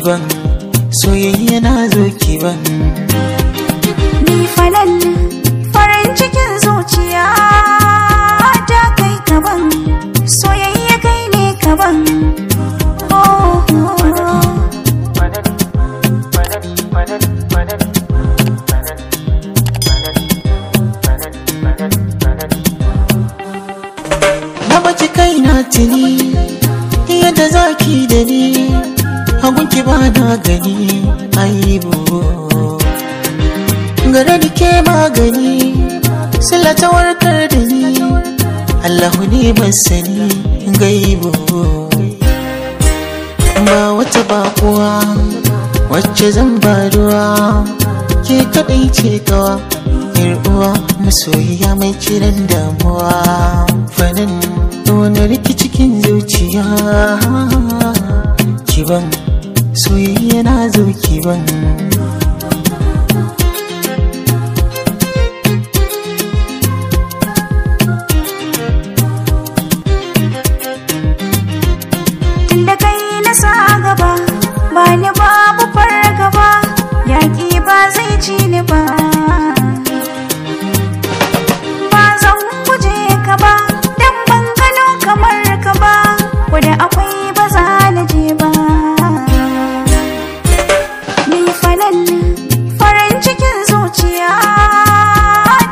kiban soyayya na zo kiban ni falal farin cikin zuciya ta kai kaban soyayya kai ne kaban na baki kai na tuni yadda zaki da ni hagunki ba na gani aibu gare da ke magani sila ta warkar da ni Allahu ne ban sani gaibu ba wata bakuwa wacce zan baruwa ke kadai ce kawa uwa masoyiya mai kiran damuwa fanin wani riki cikin zuciya kiban soyayya na zo kiban tunda kai na sa gaba ba ni babu fargaba yaƙi ba zai ci ni ba wadda akwai ba za na je ba ni falal farin cikin zuciya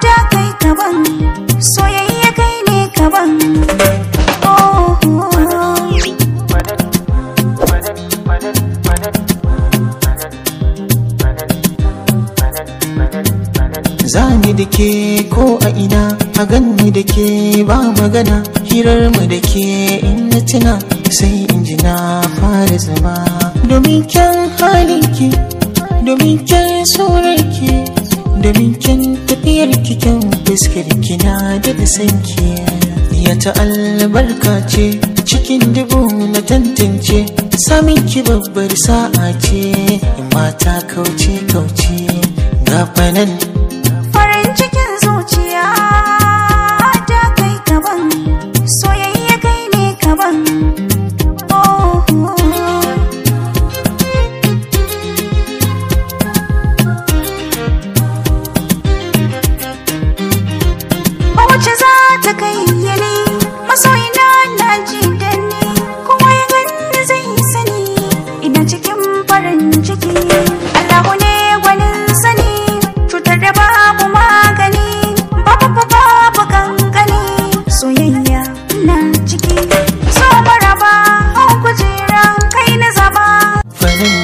ta kai kaban soyayya kai ne kaban zani da ke ko a ina a ganni da ke ba magana hirar mu da ke in na tuna sai in ji na fara zama domin kyan halinki domin kyan surarki domin kyan tafiyar kyan fuskar kina da sanki ya ta albarka ce cikin dubu na tantance samin ki babbar sa'a ce mata kauce gafanan farin cikin zuciya ta kai kaban soyayya kai ne kaban ba wacce za ta kai yali masoyina na ji da ni kuma ya gani zai sani ina cikin farin ciki Allahu ne gwanin sani cutar da babu magani babu kankani soyayya na ciki so maraba hau kujera kai na zaba farin